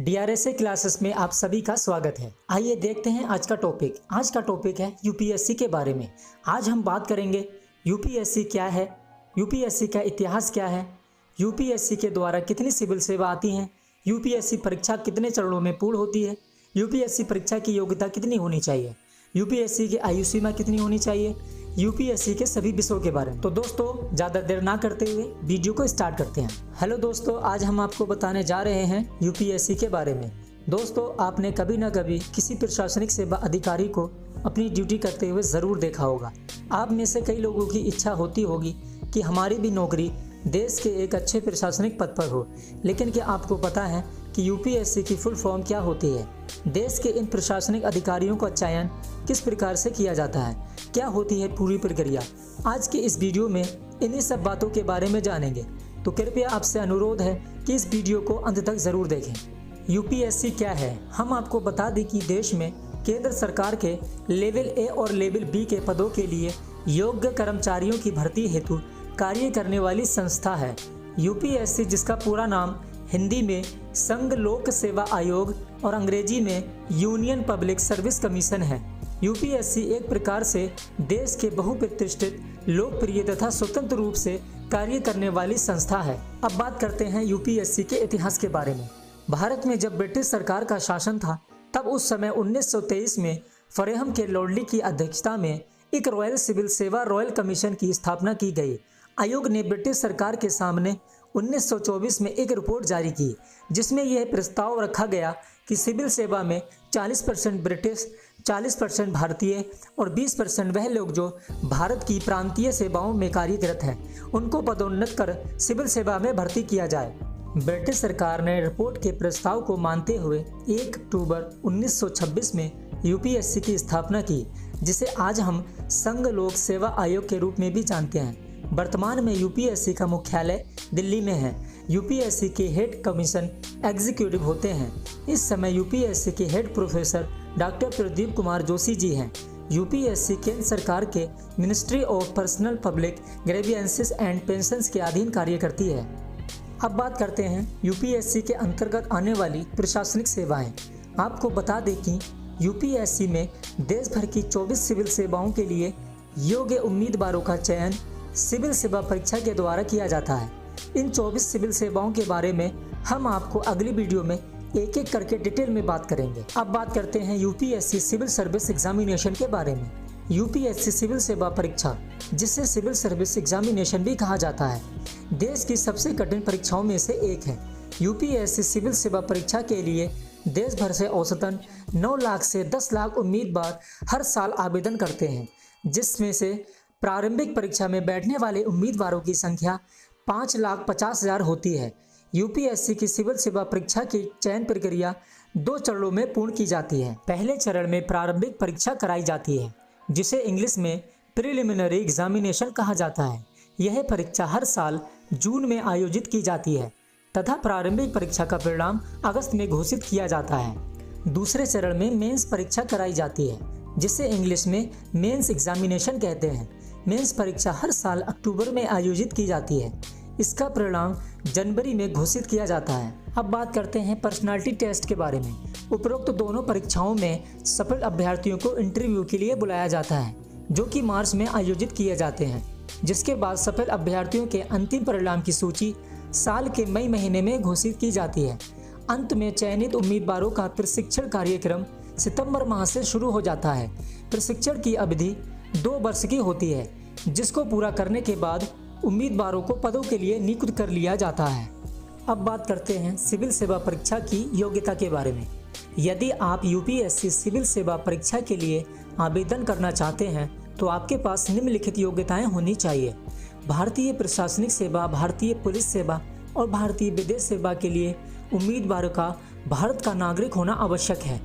डीआरएसए classes में आप सभी का स्वागत है। आइए देखते हैं आज का टॉपिक। आज का टॉपिक है यूपीएससी के बारे में। आज हम बात करेंगे यूपीएससी क्या है, यूपीएससी का इतिहास क्या है, यूपीएससी के द्वारा कितनी सिविल सेवा आती हैं, यूपीएससी परीक्षा कितने चरणों में पूर्ण होती है, यूपीएससी परीक्षा की योग्यता कितनी होनी चाहिए, यूपीएससी की आयु सीमा कितनी होनी चाहिए, यूपीएससी के सभी विषयों के बारे में। तो दोस्तों ज़्यादा देर ना करते हुए वीडियो को स्टार्ट करते हैं। हेलो दोस्तों, आज हम आपको बताने जा रहे हैं यूपीएससी के बारे में। दोस्तों, आपने कभी ना कभी किसी प्रशासनिक सेवा अधिकारी को अपनी ड्यूटी करते हुए ज़रूर देखा होगा। आप में से कई लोगों की इच्छा होती होगी कि हमारी भी नौकरी देश के एक अच्छे प्रशासनिक पद पर हो, लेकिन क्या आपको पता है कि यूपीएससी की फुल फॉर्म क्या होती है? देश के इन प्रशासनिक अधिकारियों का चयन किस प्रकार से किया जाता है, क्या होती है पूरी प्रक्रिया? आज के इस वीडियो में इन्हीं सब बातों के बारे में जानेंगे, तो कृपया आपसे अनुरोध है कि इस वीडियो को अंत तक ज़रूर देखें। यूपीएससी क्या है? हम आपको बता दें कि देश में केंद्र सरकार के लेवल ए और लेवल बी के पदों के लिए योग्य कर्मचारियों की भर्ती हेतु कार्य करने वाली संस्था है। यूपीएससी, जिसका पूरा नाम हिंदी में संघ लोक सेवा आयोग और अंग्रेजी में यूनियन पब्लिक सर्विस कमीशन है। यूपीएससी एक प्रकार से देश के बहुप्रतिष्ठित, लोकप्रिय तथा स्वतंत्र रूप से कार्य करने वाली संस्था है। अब बात करते हैं यूपीएससी के इतिहास के बारे में। भारत में जब ब्रिटिश सरकार का शासन था, तब उस समय 1923 में फरेहम के लॉर्डली की अध्यक्षता में एक रॉयल सिविल सेवा रॉयल कमीशन की स्थापना की गई। आयोग ने ब्रिटिश सरकार के सामने 1924 में एक रिपोर्ट जारी की, जिसमें यह प्रस्ताव रखा गया कि सिविल सेवा में 40% ब्रिटिश, 40% भारतीय और 20% वह लोग जो भारत की प्रांतीय सेवाओं में कार्यरत हैं, उनको पदोन्नत कर सिविल सेवा में भर्ती किया जाए। ब्रिटिश सरकार ने रिपोर्ट के प्रस्ताव को मानते हुए 1 अक्टूबर 1926 में यूपीएससी की स्थापना की, जिसे आज हम संघ लोक सेवा आयोग के रूप में भी जानते हैं। वर्तमान में यूपीएससी का मुख्यालय दिल्ली में है। यूपीएससी के हेड कमीशन एग्जीक्यूटिव होते हैं। इस समय यूपीएससी के head professor doctor Pradeep Kumar Joshi ji हैं। यूपीएससी केंद्र सरकार के ministry of personnel public grievances and pensions के अधीन कार्य करती है। अब बात करते हैं यूपीएससी के अंतर्गत आने वाली प्रशासनिक सेवाएं। आपको बता दें कि यूपीएससी में देश भर की 24 सिविल सेवाओं के लिए योग्य उम्मीदवारों का चयन सिविल सेवा परीक्षा के द्वारा किया जाता है। इन 24 सिविल सेवाओं के बारे में हम आपको अगली वीडियो में एक एक करके डिटेल में बात करेंगे। अब बात करते हैं यूपीएससी सिविल सर्विस एग्जामिनेशन के बारे में। यूपीएससी सिविल सेवा परीक्षा, जिसे सिविल सर्विस एग्जामिनेशन भी कहा जाता है, देश की सबसे कठिन परीक्षाओं में से एक है। यूपीएससी सिविल सेवा परीक्षा के लिए देश भर से औसतन 9 लाख से 10 लाख उम्मीदवार हर साल आवेदन करते हैं, जिसमें से प्रारंभिक परीक्षा में बैठने वाले उम्मीदवारों की संख्या 5,50,000 होती है। यूपीएससी की सिविल सेवा परीक्षा की चयन प्रक्रिया 2 चरणों में पूर्ण की जाती है। पहले चरण में प्रारंभिक परीक्षा कराई जाती है, जिसे इंग्लिश में प्रिलिमिनरी एग्जामिनेशन कहा जाता है। यह परीक्षा हर साल जून में आयोजित की जाती है तथा प्रारंभिक परीक्षा का परिणाम अगस्त में घोषित किया जाता है। दूसरे चरण में मेंस परीक्षा कराई जाती है, जिसे इंग्लिश में मेंस एग्जामिनेशन कहते हैं। मेंस परीक्षा हर साल अक्टूबर में आयोजित की जाती है। इसका परिणाम जनवरी में घोषित किया जाता है। अब बात करते हैं पर्सनालिटी टेस्ट के बारे में। उपरोक्त दोनों परीक्षाओं में सफल अभ्यर्थियों को इंटरव्यू के लिए बुलाया जाता है, जो कि मार्च में आयोजित किए जाते हैं, जिसके बाद सफल अभ्यर्थियों के अंतिम परिणाम की सूची साल के मई महीने में घोषित की जाती है। अंत में चयनित उम्मीदवारों का प्रशिक्षण कार्यक्रम सितंबर माह से शुरू हो जाता है। प्रशिक्षण की अवधि 2 वर्ष की होती है, जिसको पूरा करने के बाद उम्मीदवारों को पदों के लिए नियुक्त कर लिया जाता है। अब बात करते हैं सिविल सेवा परीक्षा की योग्यता के बारे में। यदि आप यूपीएससी सिविल सेवा परीक्षा के लिए आवेदन करना चाहते हैं, तो आपके पास निम्नलिखित योग्यताएं होनी चाहिए। भारतीय प्रशासनिक सेवा, भारतीय पुलिस सेवा और भारतीय विदेश सेवा के लिए उम्मीदवार का भारत का नागरिक होना आवश्यक है।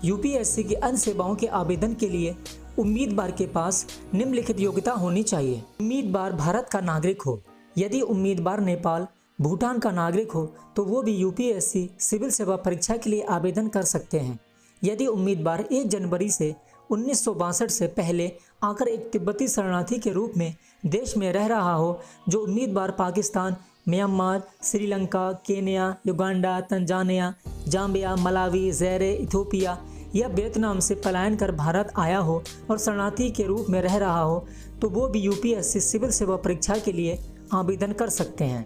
यूपीएससी की अन्य सेवाओं के आवेदन के लिए उम्मीदवार के पास निम्नलिखित योग्यता होनी चाहिए। उम्मीदवार भारत का नागरिक हो। यदि उम्मीदवार नेपाल, भूटान का नागरिक हो, तो वो भी यूपीएससी सिविल सेवा परीक्षा के लिए आवेदन कर सकते हैं। यदि उम्मीदवार 1 जनवरी से 1962 से पहले आकर एक तिब्बती शरणार्थी के रूप में देश में रह रहा हो, जो उम्मीदवार Pakistan Myanmar, Sri Lanka, Kenya, Uganda, Tanzania, Zambia, Malawi, ज़ैरे, Ethiopia या वियतनाम से पलायन कर भारत आया हो और शरणार्थी के रूप में रह रहा हो तो वो भी यूपीएससी सिविल सेवा परीक्षा के लिए आवेदन कर सकते हैं।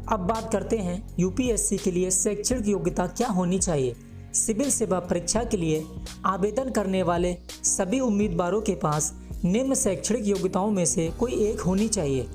अब बात करते हैं यूपीएससी के लिए शैक्षणिक योग्यता क्या होनी चाहिए। सिविल सेवा परीक्षा के लिए आवेदन करने वाले सभी उम्मीदवारों के पास निम्न शैक्षणिक योग्यताओं में से कोई एक होनी चाहिए।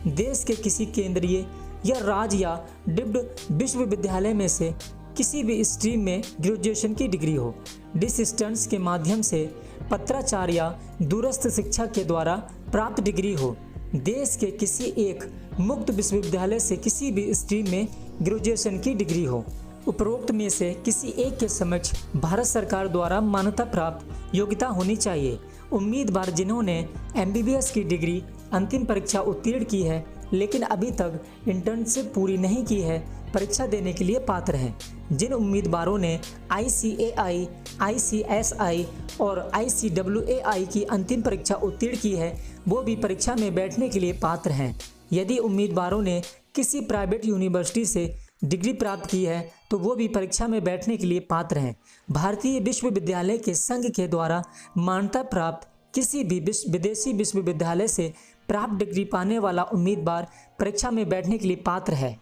देश के किसी केंद्रीय या राज्य या डीम्ड विश्वविद्यालय में से किसी भी स्ट्रीम में ग्रेजुएशन की डिग्री हो, डिस्टेंस के माध्यम से पत्राचार या दूरस्थ शिक्षा के द्वारा प्राप्त डिग्री हो, देश के किसी एक मुक्त विश्वविद्यालय से किसी भी स्ट्रीम में ग्रेजुएशन की डिग्री हो। उपरोक्त में से किसी एक के समक्ष भारत सरकार द्वारा मान्यता प्राप्त योग्यता होनी चाहिए। उम्मीदवार जिन्होंने एमबीबीएस की डिग्री अंतिम परीक्षा उत्तीर्ण की है लेकिन अभी तक इंटर्नशिप पूरी नहीं की है, परीक्षा देने के लिए पात्र हैं। जिन उम्मीदवारों ने ICAI, ICSI और ICWAI की अंतिम परीक्षा उत्तीर्ण की है वो भी परीक्षा में बैठने के लिए पात्र हैं। यदि उम्मीदवारों ने किसी प्राइवेट यूनिवर्सिटी से डिग्री प्राप्त की है तो वो भी परीक्षा में बैठने के लिए पात्र हैं। भारतीय विश्वविद्यालय के संघ के द्वारा मान्यता प्राप्त किसी भी विदेशी विश्वविद्यालय से प्राप्त डिग्री पाने वाला उम्मीदवार परीक्षा में बैठने के लिए पात्र है।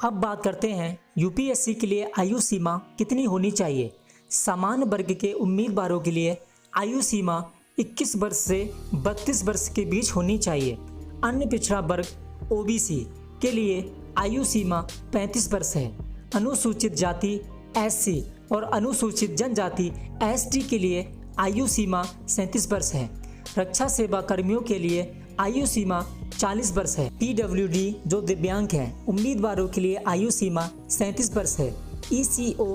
अब बात करते हैं यूपीएससी के लिए आयु सीमा कितनी होनी चाहिए। सामान्य वर्ग के उम्मीदवारों के लिए आयु सीमा 21 वर्ष से 32 वर्ष के बीच होनी चाहिए। अन्य पिछड़ा वर्ग OBC के लिए आयु सीमा 35 वर्ष है। अनुसूचित जाति SC और अनुसूचित जनजाति ST के लिए आयु सीमा 37 वर्ष है। रक्षा सेवा कर्मियों के लिए आयु सीमा 40 वर्ष है। PWD जो दिव्यांग हैं उम्मीदवारों के लिए आयु सीमा 37 वर्ष है। ECO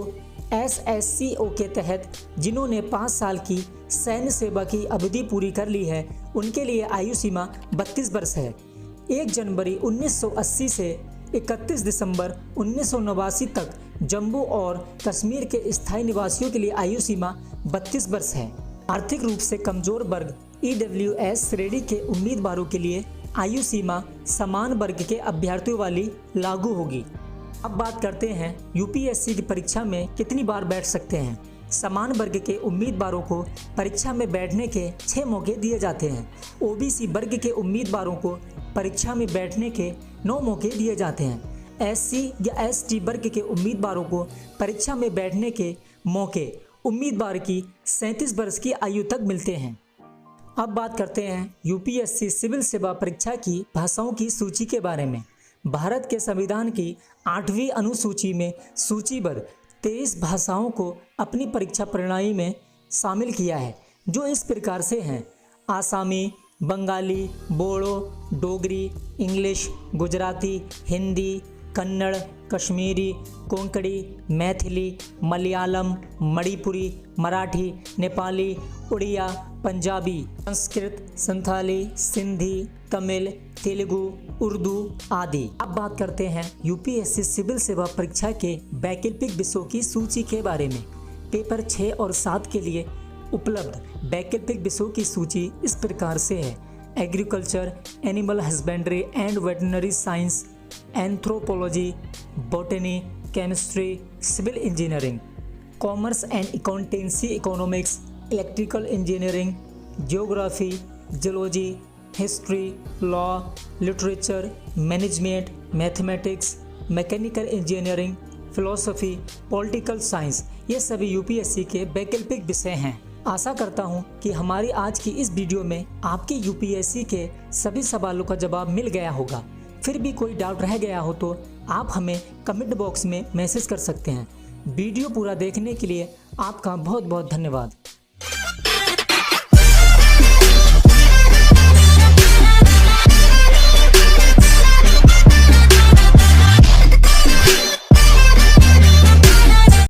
SSCO के तहत जिन्होंने 5 साल की सैन्य सेवा की अवधि पूरी कर ली है उनके लिए आयु सीमा 32 वर्ष है। 1 जनवरी 1980 से 31 दिसंबर 1989 तक जम्मू और कश्मीर के स्थायी निवासियों के लिए आयु सीमा 32 वर्ष है। आर्थिक रूप से कमजोर वर्ग EWS श्रेणी के उम्मीदवारों के लिए आयु सीमा समान वर्ग के अभ्यर्थियों वाली लागू होगी। अब बात करते हैं यूपीएससी की परीक्षा में कितनी बार बैठ सकते हैं। समान वर्ग के उम्मीदवारों को परीक्षा में बैठने के 6 मौके दिए जाते हैं। OBC वर्ग के उम्मीदवारों को परीक्षा में बैठने के 9 मौके दिए जाते हैं। SC या ST वर्ग के उम्मीदवारों को परीक्षा में बैठने के मौके उम्मीदवार की 37 वर्ष की आयु तक मिलते हैं। अब बात करते हैं यूपीएससी सिविल सेवा परीक्षा की भाषाओं की सूची के बारे में। भारत के संविधान की 8वीं अनुसूची में सूचीबद्ध 23 भाषाओं को अपनी परीक्षा प्रणाली में शामिल किया है, जो इस प्रकार से हैं: आसामी, बंगाली, बोडो, डोगरी, इंग्लिश, गुजराती, हिंदी, कन्नड़, कश्मीरी, कोंकणी, मैथिली, मलयालम, मणिपुरी, मराठी, नेपाली, उड़िया, पंजाबी, संस्कृत, संथाली, सिंधी, तमिल, तेलुगु, उर्दू आदि। अब बात करते हैं यूपीएससी सिविल सेवा परीक्षा के वैकल्पिक विषयों की सूची के बारे में। पेपर 6 और 7 के लिए उपलब्ध वैकल्पिक विषयों की सूची इस प्रकार से है: agriculture, animal husbandry and veterinary science, anthropology, botany, chemistry, civil engineering, commerce and accountancy, economics, electrical engineering, geography, geology, history, law, literature, management, mathematics, mechanical engineering, philosophy, political science, ये सभी यूपीएससी के वैकल्पिक विषय हैं। आशा करता हूं कि हमारी आज की इस वीडियो में आपके यूपीएससी के सभी सवालों का जवाब मिल गया होगा। फिर भी कोई डाउट रह गया हो तो आप हमें कमेंट बॉक्स में मैसेज कर सकते हैं। वीडियो पूरा देखने के लिए आपका बहुत बहुत धन्यवाद।